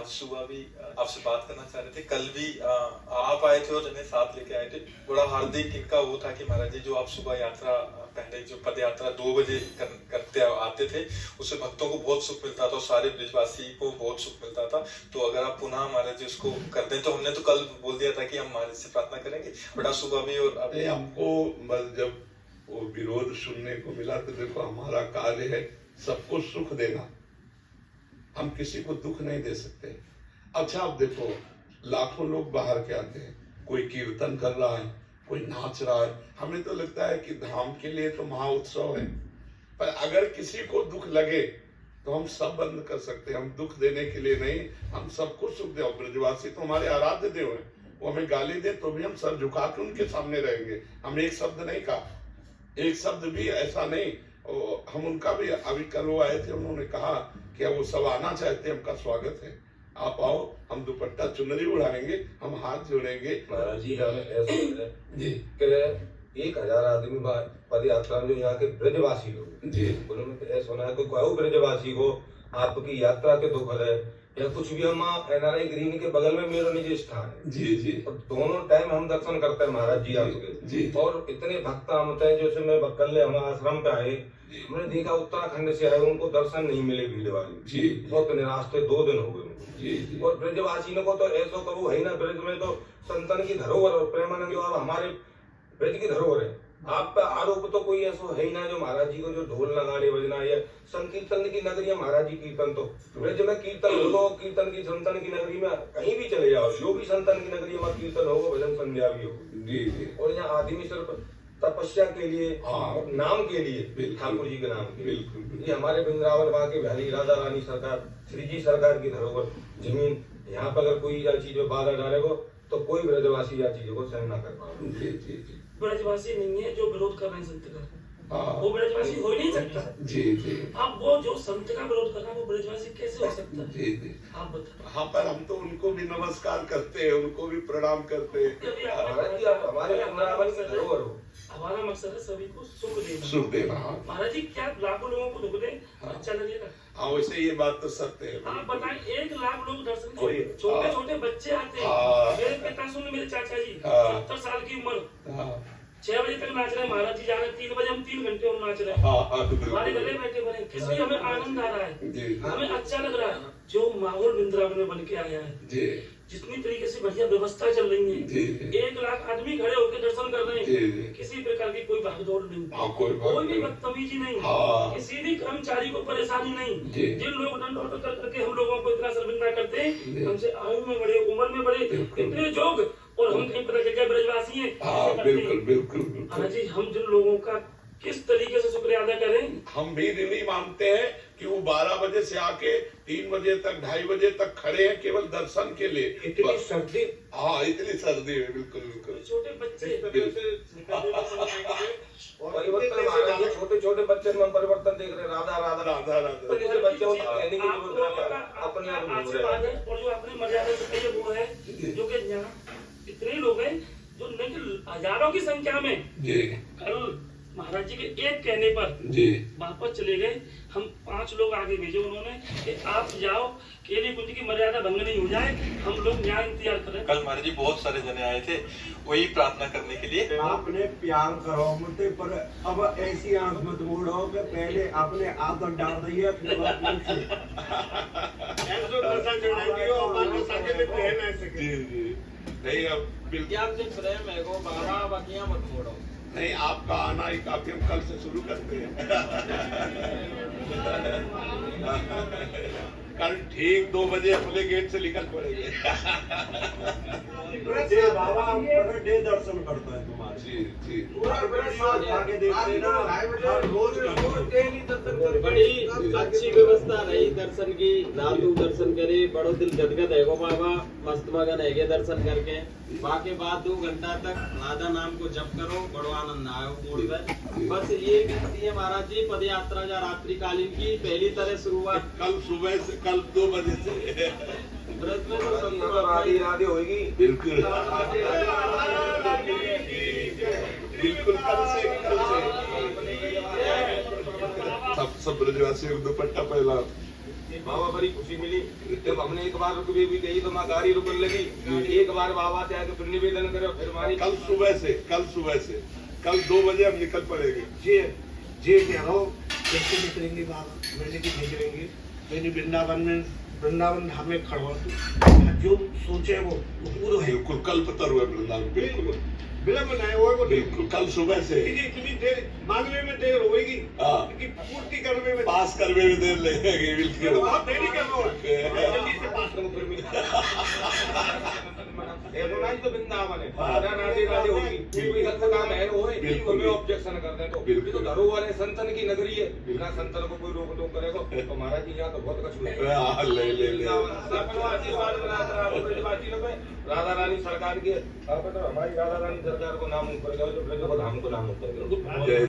आज सुबह भी आपसे बात करना चाह रहे थे। कल भी आप आए थे और इन्हें साथ लेके आए थे। बड़ा हार्दिक इनका वो था कि महाराज जी जो आप सुबह यात्रा पहले जो पद यात्रा 2 बजे करते आते थे, उससे भक्तों को बहुत सुख मिलता था और सारे ब्रजवासी को बहुत सुख मिलता था। तो अगर आप पुनः महाराज जी उसको कर दें, तो हमने तो कल बोल दिया था कि हम महाराज से प्रार्थना करेंगे, बट आज सुबह भी और अभी हमको बस जब वो विरोध सुनने को मिला तो देखो हमारा कार्य है सबको सुख देना, हम किसी को दुख नहीं दे सकते। अच्छा अब देखो लाखों लोग बाहर के आते हैं, कोई कीर्तन कर रहा है, कोई नाच रहा है, हमें तो लगता है कि धाम के लिए तो महा उत्सव है, पर अगर किसी को दुख लगे तो हम सब बंद कर सकते हैं। हम दुख देने के लिए नहीं, हम सबको सुख दे। ब्रजवासी तो हमारे आराध्य देव हैं, वो हमें गाली दे तो भी हम सर झुका के उनके सामने रहेंगे। हम एक शब्द नहीं कहा, एक शब्द भी ऐसा नहीं। हम उनका भी अभी कल वो आए थे, उन्होंने कहा कि वो सब आना चाहते हैं, उनका स्वागत है, आप आओ, हम दुपट्टा चुनरी उड़ाएंगे, हम हाथ जोड़ेंगे। महाराज जी हमें ऐसा है जी कि 1000 आदमी पद यात्रा में जो यहाँ के ब्रजवासी लोग जी उन्होंने ऐसा होना है कोई ब्रजवासी को आपकी यात्रा के दुख है या कुछ भी, हम NRI ग्रीन के बगल में मेरा निजी स्थान है जी जी, और दोनों टाइम हम दर्शन करते हैं महाराज जी आपके जी। और इतने भक्त आते हैं, जैसे मैं बकल्ले हम आश्रम पे आए, हमने देखा उत्तराखंड से आए, उनको दर्शन नहीं मिले भीड़ वाली जी, बहुत निराश थे, 2 दिन हो गए उनको जी जी। और ब्रजवासियों को तो ऐसा करो है ना, ब्रज में तो संतन की धरोहर और प्रेमानंद जो आप हमारे ब्रज की धरोहर है, आप पे आरोप तो कोई ऐसा है ही ना जो महाराज जी को जो ढोल नगाड़े बजना या संकीर्तन की नगरी है महाराज जी। कीर्तन तो ब्रज में कीर्तन हो, कीर्तन की संतन की नगरी में कहीं भी चले जाओ, जो भी संतन की नगरी में कीर्तन होगा, भजन संध्या भी होगी जी जी। और यहाँ आदमी सिर्फ तपस्या के लिए और नाम के लिए, ठाकुर जी के नाम के लिए, ये हमारे वृंदावन वहाँ के बिहारी राधा रानी सरकार, श्री जी सरकार की धरोहर जमीन, यहाँ पर अगर कोई चीज बाधा डालेगा तो कोई ब्रजवासी या चीजों को सहन न कर पाओ। जी जी जी। ब्रजवासी नहीं है जो विरोध कर रहे हैं संत का, वो ब्रजवासी हो ही नहीं सकता। जी जी। अब वो जो संत का विरोध कर रहा है वो ब्रजवासी कैसे हो सकता है? जी जी। आप बताओ। हाँ पर हम तो उनको भी नमस्कार करते हैं, उनको भी प्रणाम करते हैं। महाराज जी आप हमारे वृंदावन की धरोहर हो, हमारा मकसद है सभी को सुख देना। सुख देना। महाराज जी क्या लाखों लोगों को दुख दे, अच्छा लगेगा? हाँ वैसे ये बात तो सत्य है। आप बताएं 1 लाख लोग दर्शन कोई- के, छोटे छोटे बच्चे आते हैं। मेरे पिता सुन, मेरे चाचा जी 70 साल की उम्र, 6 बजे तक नाच रहे हैं, महाराज जी जा रहे हैं 3 बजे, हम 3 घंटे और नाच रहे हैं, हमारे गले बैठे बने, किसलिए हमें आनंद आ रहा है, हमें अच्छा लग रहा है। जो माहौल वृंदावन में बन के आया है जी, जितनी तरीके से बढ़िया व्यवस्था चल रही है, 1 लाख आदमी खड़े होकर दर्शन कर रहे हैं, किसी प्रकार की कोई भागदौड़ नहीं, कोई भी बदतमीजी नहीं, किसी भी कर्मचारी को परेशानी नहीं। जिन लोग दंड कर करके हम लोगों को इतना शर्मिंदा करते हैं, हमसे आयु में बड़े, उम्र में बड़े, इतने जोग, और हम कहीं पता चल जाए ब्रजवासी हैं। बिल्कुल बिल्कुल महाराज जी हम जिन लोगों का किस तरीके से शुक्रिया अदा करें। हम भी ऋणी मानते हैं कि वो 12 बजे से आके 3 बजे तक, 2:30 बजे तक खड़े हैं केवल दर्शन के लिए। इतनी सर्दी, हाँ इतनी सर्दी है, बिल्कुल बिल्कुल। छोटे बच्चे परिवर्तन महाराज जी, छोटे छोटे बच्चे में परिवर्तन देख रहे, राधा राधा राधा राधा। तो जैसे बच्चे को कहने की जरूरत नहीं, अपने आप आपसे बोल बात रहे है। और जो आपने मर्यादा से कही वो है, जो कि यहाँ इतने लोग हैं जो नहीं कि हजारों की संख्या में जी कल महाराज जी के एक कहने पर जी वापस चले गए। हम 5 लोग आगे भेजे उन्होंने कि आप जाओ, केली कुंज की मर्यादा भंग नहीं हो जाए, हम लोग यहाँ इंतजार करें। कल महाराज जी बहुत सारे जने आए थे वही प्रार्थना करने के लिए। आपने प्यार करो मुझे, पर अब ऐसी आंख मत मोड़ो कि पहले आपने आदत डाल दी है, फिर जी जी। नहीं अब बिल्कुल प्रेम है वो बाबा बाकियां मत मोड़ो। नहीं, आपका आना ही काफी, हम कल से शुरू करते हैं। कल ठीक 2 बजे अपने गेट से निकल पड़ेंगे। बाबा हम पर डे दर्शन करते हैं तुम्हारे। जी जी। आगे देखते ना, हर रोज बड़ी अच्छी व्यवस्था रही दर्शन की, रातू दर्शन करे, बड़ो दिल गदगद है गो बाबा, मस्त मगन है दर्शन करके। बाकी बाद 2 घंटा तक राधा नाम को जप करो, बड़ो आनंद आयो मूड में। बस ये विनती है महाराज जी, पद यात्रा या रात्रिकालीन की पहली तरह शुरुआत कल सुबह से, कल 2 बजे से ब्रज में तो हैं, तो राधी राधी होगी। बिल्कुल बिल्कुल, कल से सब ब्रजवासी दुपट्टा पहला। बाबा बड़ी खुशी मिली जब हमने एक बार रुकवी भी गई तो माँ गाड़ी रुकने लगी। एक बार बाबा से आके फिर निवेदन करो फिर हमारी कल सुबह से कल 2 बजे हम निकल पड़ेंगे। जी कह रहा हूँ कैसे निकलेंगे बाबा, मैंने की भेजेंगे मैंने वृंदावन धाम में खड़ा हूँ, जो सोचे वो पूरा है। बिल्कुल कल पता हुआ वृंदावन, बिल्कुल विलम्ब नहीं होगा, बिल्कुल कल सुबह से इतनी देर मांगने में देर होगी, कि पूर्ति करने में पास करने में देर लगेगी। बिल्कुल बहुत देरी कर रहा हूँ, जल्दी से पास करो फिर नहीं तो वृंदावन है राधे राधे होगी कोई गलत काम है वो है हमें ऑब्जेक्शन कर दे तो ये तो धरोहर है, संतन की नगरी है, बिना संतन को कोई रोक टोक करेगा तो महाराज जी यहाँ तो बहुत कुछ ले राधा रानी सरकार की हमारी राधा रानी सरकार को नाम ऊपर गया, जो ब्रज को धाम को नाम ऊपर गया।